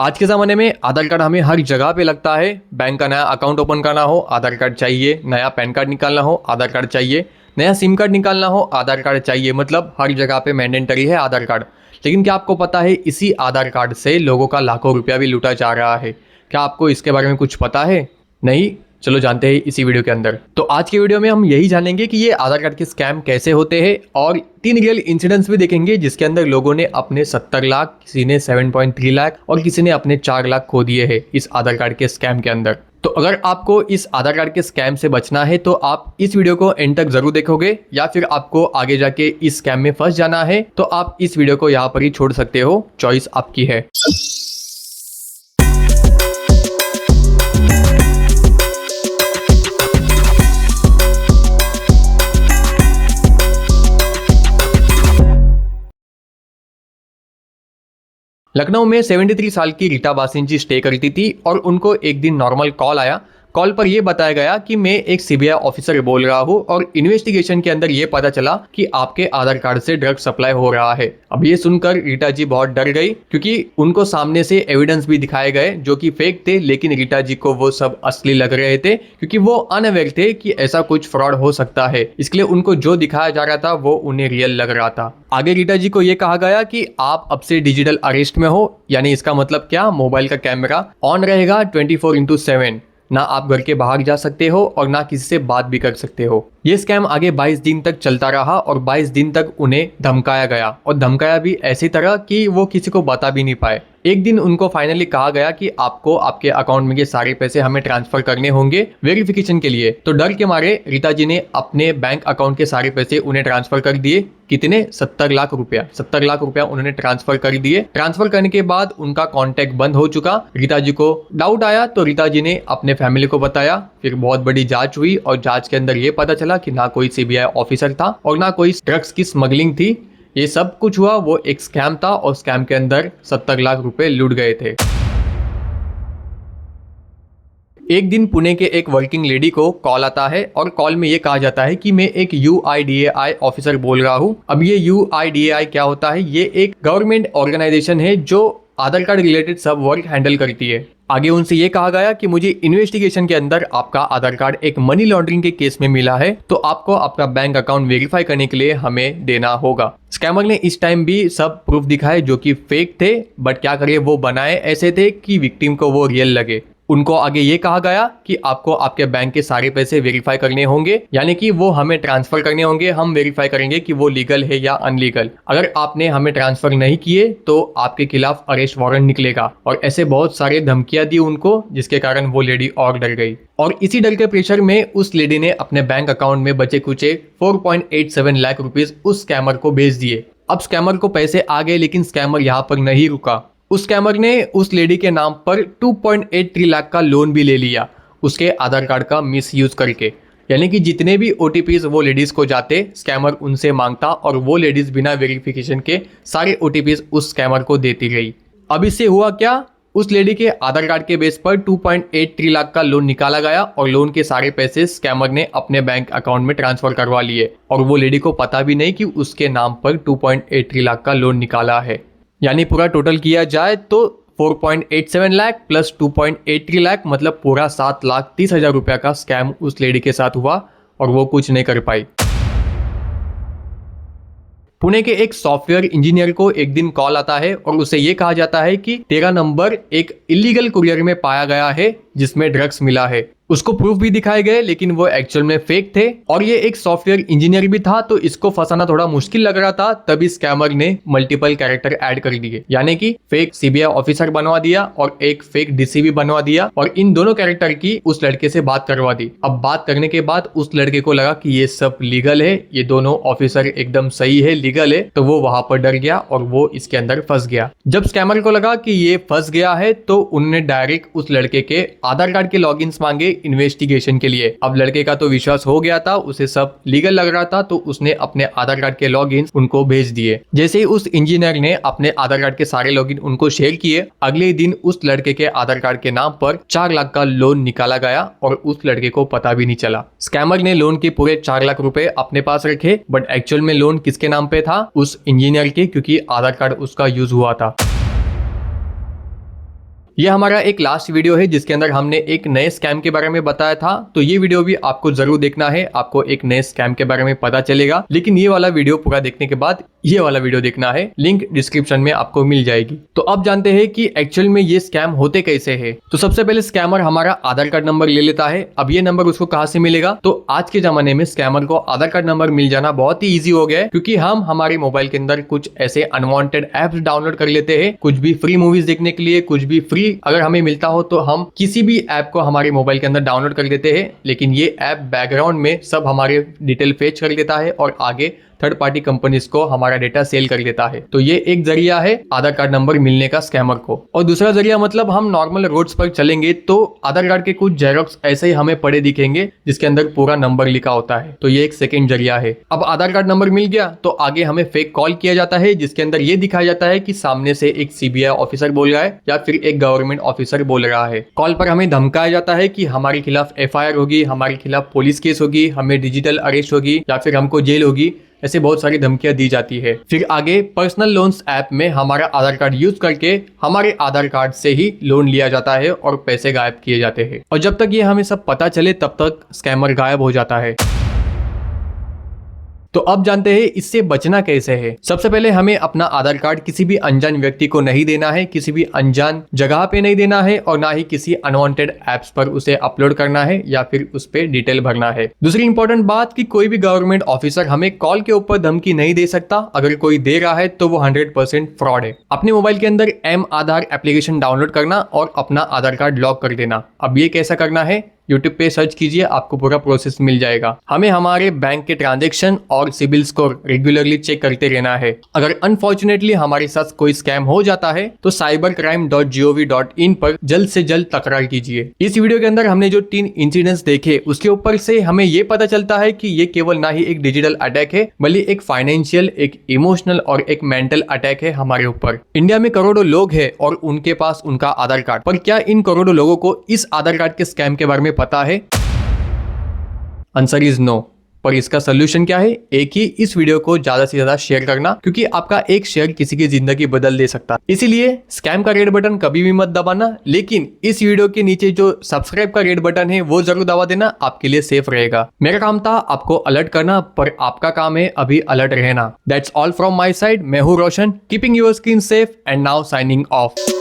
आज के ज़माने में आधार कार्ड हमें हर जगह पे लगता है। बैंक का नया अकाउंट ओपन करना हो आधार कार्ड चाहिए, नया पैन कार्ड निकालना हो आधार कार्ड चाहिए, नया सिम कार्ड निकालना हो आधार कार्ड चाहिए। मतलब हर जगह पे मैंडेटरी है आधार कार्ड। लेकिन क्या आपको पता है इसी आधार कार्ड से लोगों का लाखों रुपया भी लूटा जा रहा है? क्या आपको इसके बारे में कुछ पता है? नहीं? चलो जानते हैं इसी वीडियो के अंदर। तो आज की वीडियो में हम यही जानेंगे कि ये आधार कार्ड के स्कैम कैसे होते हैं और 3 रियल इंसिडेंट्स भी देखेंगे जिसके अंदर लोगों ने अपने 70 लाख, किसी ने 7.3 लाख और किसी ने अपने 4 लाख खो दिए हैं इस आधार कार्ड के स्कैम के अंदर। तो अगर आपको इस आधार कार्ड के स्कैम से बचना है तो आप इस वीडियो को एंड तक जरूर देखोगे, या फिर आपको आगे जाके इस स्कैम में फंस जाना है तो आप इस वीडियो को यहाँ पर ही छोड़ सकते हो। चॉइस आपकी है। लखनऊ में 73 साल की रीटा बासिन जी स्टे करती थी और उनको एक दिन नॉर्मल कॉल आया। कॉल पर यह बताया गया कि मैं एक सीबीआई ऑफिसर बोल रहा हूँ और इन्वेस्टिगेशन के अंदर ये पता चला कि आपके आधार कार्ड से ड्रग सप्लाई हो रहा है। अब ये सुनकर रीटा जी बहुत डर गई क्योंकि उनको सामने से एविडेंस भी दिखाए गए जो कि फेक थे, लेकिन रीटा जी को वो सब असली लग रहे थे क्योंकि वो अनअवेयर थे कि ऐसा कुछ फ्रॉड हो सकता है। इसलिए उनको जो दिखाया जा रहा था वो उन्हें रियल लग रहा था। आगे रीटा जी को ये कहा गया कि आप अब से डिजिटल अरेस्ट में हो, यानी इसका मतलब क्या, मोबाइल का कैमरा ऑन रहेगा 24/7। ना आप घर के बाहर जा सकते हो और ना किसी से बात भी कर सकते हो। ये स्कैम आगे 22 दिन तक चलता रहा और 22 दिन तक उन्हें धमकाया गया और धमकाया भी ऐसी तरह कि वो किसी को बता भी नहीं पाए। एक दिन उनको फाइनली कहा गया कि आपको आपके अकाउंट में के सारे पैसे हमें ट्रांसफर करने होंगे वेरिफिकेशन के लिए। तो डर के मारे रीता जी ने अपने बैंक अकाउंट के सारे पैसे उन्हें ट्रांसफर कर दिए। कितने? 70 लाख रुपया। 70 लाख रुपया उन्होंने ट्रांसफर कर दिए। ट्रांसफर करने के बाद उनका कॉन्टेक्ट बंद हो चुका। रीता जी को डाउट आया तो रीता जी ने अपने फैमिली को बताया। फिर बहुत बड़ी जांच हुई और जांच के अंदर ये पता चला कि ना कोई सीबीआई ऑफिसर था और ना कोई ड्रग्स की स्मगलिंग थी। ये सब कुछ हुआ वो एक स्कैम था और स्कैम के अंदर 70 लाख रुपए लूट गए थे। एक दिन पुणे के एक वर्किंग लेडी को कॉल आता है और कॉल में ये कहा जाता है कि मैं एक UIDAI ऑफिसर बोल रहा हूँ। अब ये UIDAI क्या होता है? ये एक गवर्नमेंट ऑर्गेनाइजेशन है जो आधार कार्ड रिलेटेड सब वर्क हैंडल करती है। आगे उनसे ये कहा गया कि मुझे इन्वेस्टिगेशन के अंदर आपका आधार कार्ड एक मनी लॉन्ड्रिंग के केस में मिला है, तो आपको आपका बैंक अकाउंट वेरीफाई करने के लिए हमें देना होगा। स्कैमर ने इस टाइम भी सब प्रूफ दिखाए जो कि फेक थे, बट क्या करे वो बनाए ऐसे थे कि विक्टिम को वो रियल लगे। उनको आगे ये कहा गया कि आपको आपके बैंक के सारे पैसे वेरीफाई करने होंगे, यानी कि वो हमें ट्रांसफर करने होंगे। हम वेरीफाई करेंगे कि वो लीगल है या अनलीगल। अगर आपने हमें ट्रांसफर नहीं किए तो आपके खिलाफ अरेस्ट वारंट निकलेगा। और ऐसे बहुत सारे धमकियां दी उनको, जिसके कारण वो लेडी और डर गई। और इसी डर के प्रेशर में उस लेडी ने अपने बैंक अकाउंट में बचे कुचे 4.87 लाख रुपीज उस स्कैमर को भेज दिए। अब स्कैमर को पैसे आ गए, लेकिन स्कैमर यहाँ पर नहीं रुका। उस स्कैमर ने उस लेडी के नाम पर 2.83 लाख का लोन भी ले लिया उसके आधार कार्ड का मिसयूज करके। यानी कि जितने भी OTPs वो लेडीज को जाते स्कैमर उनसे मांगता और वो लेडीज बिना वेरिफिकेशन के सारे OTPs उस स्कैमर को देती गई। अब इससे हुआ क्या? उस लेडी के आधार कार्ड के बेस पर 2.83 लाख का लोन निकाला गया और लोन के सारे पैसे स्कैमर ने अपने बैंक अकाउंट में ट्रांसफर करवा लिए और वो लेडी को पता भी नहीं कि उसके नाम पर 2.83 लाख का लोन निकाला है। यानी पूरा टोटल किया जाए तो 4.87 लाख प्लस 2.83 लाख मतलब पूरा 7,30,000 रुपया का स्कैम उस लेडी के साथ हुआ और वो कुछ नहीं कर पाई। पुणे के एक सॉफ्टवेयर इंजीनियर को एक दिन कॉल आता है और उसे ये कहा जाता है कि तेरा नंबर एक इलीगल कुरियर में पाया गया है जिसमें ड्रग्स मिला है। उसको प्रूफ भी दिखाए गए, लेकिन वो एक्चुअल में फेक थे और ये एक सॉफ्टवेयर इंजीनियर भी था, तो इसको फंसाना थोड़ा मुश्किल लग रहा था। तभी स्कैमर ने मल्टीपल कैरेक्टर ऐड कर दिए, यानी कि फेक सीबीआई ऑफिसर बनवा दिया और एक फेक डीसी भी बनवा दिया और इन दोनों कैरेक्टर की उस लड़के से बात करवा दी। अब बात करने के बाद उस लड़के को लगा कि ये सब लीगल है, ये दोनों ऑफिसर एकदम सही है, लीगल है, तो वो वहां पर डर गया और वो इसके अंदर फंस गया। जब स्कैमर को लगा कि ये फंस गया है तो उन्होंने डायरेक्ट उस लड़के के आधार कार्ड के लॉगिन्स मांगे इन्वेस्टिगेशन के लिए। अब लड़के का तो विश्वास हो गया था, उसे सब लीगल लग रहा था, तो उसने अपने आधार कार्ड के लॉगिन उनको भेज दिए। जैसे ही उस इंजीनियर ने अपने आधार कार्ड के सारे लॉगिन उनको शेयर किए, अगले ही दिन उस लड़के के आधार कार्ड के नाम पर 4 लाख का लोन निकाला गया और उस लड़के को पता भी नहीं चला। स्कैमर ने लोन के पूरे 4 लाख रुपए अपने पास रखे, बट एक्चुअल में लोन किसके नाम पे था? उस इंजीनियर के, क्योंकि आधार कार्ड उसका यूज हुआ था। ये हमारा एक लास्ट वीडियो है जिसके अंदर हमने एक नए स्कैम के बारे में बताया था, तो ये वीडियो भी आपको जरूर देखना है, आपको एक नए स्कैम के बारे में पता चलेगा। लेकिन ये वाला वीडियो पूरा देखने के बाद ये वाला वीडियो देखना है, लिंक डिस्क्रिप्शन में आपको मिल जाएगी। तो अब जानते हैं कि एक्चुअल में ये स्कैम होते कैसे है। तो सबसे पहले स्कैमर हमारा आधार कार्ड नंबर ले लेता है। अब ये नंबर उसको कहाँ से मिलेगा? तो आज के जमाने में स्कैमर को आधार कार्ड नंबर मिल जाना बहुत ही ईजी हो गया है, क्योंकि हम हमारे मोबाइल के अंदर कुछ ऐसे अनवांटेड एप्स डाउनलोड कर लेते हैं, कुछ भी फ्री मूवीज देखने के लिए, कुछ भी फ्री अगर हमें मिलता हो तो हम किसी भी ऐप को हमारे मोबाइल के अंदर डाउनलोड कर लेते हैं। लेकिन ये ऐप बैकग्राउंड में सब हमारे डिटेल फेच कर लेता है और आगे थर्ड पार्टी कंपनीज को हमारा डेटा सेल कर देता है। तो ये एक जरिया है आधार कार्ड नंबर मिलने का स्कैमर को। और दूसरा जरिया मतलब हम नॉर्मल रोड्स पर चलेंगे तो आधार कार्ड के कुछ जेरोक्स ऐसे ही हमें पड़े दिखेंगे जिसके अंदर पूरा नंबर लिखा होता है। तो ये एक सेकंड जरिया है। अब आधार कार्ड नंबर मिल गया तो आगे हमें फेक कॉल किया जाता है जिसके अंदर ये दिखाया जाता है कि सामने से एक सीबीआई ऑफिसर बोल रहा है या फिर एक गवर्नमेंट ऑफिसर बोल रहा है। कॉल पर हमें धमकाया जाता है कि हमारे खिलाफ एफआईआर होगी, हमारे खिलाफ पुलिस केस होगी, हमें डिजिटल अरेस्ट होगी या फिर हमको जेल होगी। ऐसे बहुत सारी धमकियां दी जाती है। फिर आगे पर्सनल लोन्स ऐप में हमारा आधार कार्ड यूज करके हमारे आधार कार्ड से ही लोन लिया जाता है और पैसे गायब किए जाते हैं। और जब तक ये हमें सब पता चले तब तक स्कैमर गायब हो जाता है। तो अब जानते हैं इससे बचना कैसे है। सबसे पहले हमें अपना आधार कार्ड किसी भी अनजान व्यक्ति को नहीं देना है, किसी भी अनजान जगह पे नहीं देना है और ना ही किसी अनवांटेड एप्स पर उसे अपलोड करना है या फिर उस पे डिटेल भरना है। दूसरी इंपॉर्टेंट बात कि कोई भी गवर्नमेंट ऑफिसर हमें कॉल के ऊपर धमकी नहीं दे सकता। अगर कोई दे रहा है तो वो 100% फ्रॉड है। अपने मोबाइल के अंदर एम आधार एप्लीकेशन डाउनलोड करना और अपना आधार कार्ड लॉक कर देना। अब ये कैसा करना है? YouTube पे सर्च कीजिए, आपको पूरा प्रोसेस मिल जाएगा। हमें हमारे बैंक के ट्रांजैक्शन और सिबिल स्कोर रेगुलरली चेक करते रहना है। अगर अनफॉर्चुनेटली हमारे साथ कोई स्कैम हो जाता है तो cybercrime.gov.in पर जल्द से जल्द तकरार कीजिए। इस वीडियो के अंदर हमने जो 3 इंसिडेंट्स देखे उसके ऊपर से हमें ये पता चलता है कि ये केवल ना ही एक डिजिटल अटैक है बल्कि एक फाइनेंशियल, एक इमोशनल और एक मेंटल अटैक है हमारे ऊपर। इंडिया में करोड़ों लोग हैं और उनके पास उनका आधार कार्ड, पर क्या इन करोड़ों लोगों को इस आधार कार्ड के स्कैम के बारे में पता है? Answer is no. पर इसका सोल्यूशन क्या है? एक ही इस वीडियो को ज्यादा से ज्यादा शेयर करना, क्योंकि आपका एक शेयर किसी की जिंदगी बदल दे सकता है। इसीलिए स्कैम का रेड बटन कभी भी मत दबाना, लेकिन इस वीडियो के नीचे जो सब्सक्राइब का रेड बटन है वो जरूर दबा देना, आपके लिए सेफ रहेगा। मेरा काम था आपको अलर्ट करना, पर आपका काम है अभी अलर्ट रहना। That's all from my side. मैं हूँ Roshan, keeping your screen safe and now signing of.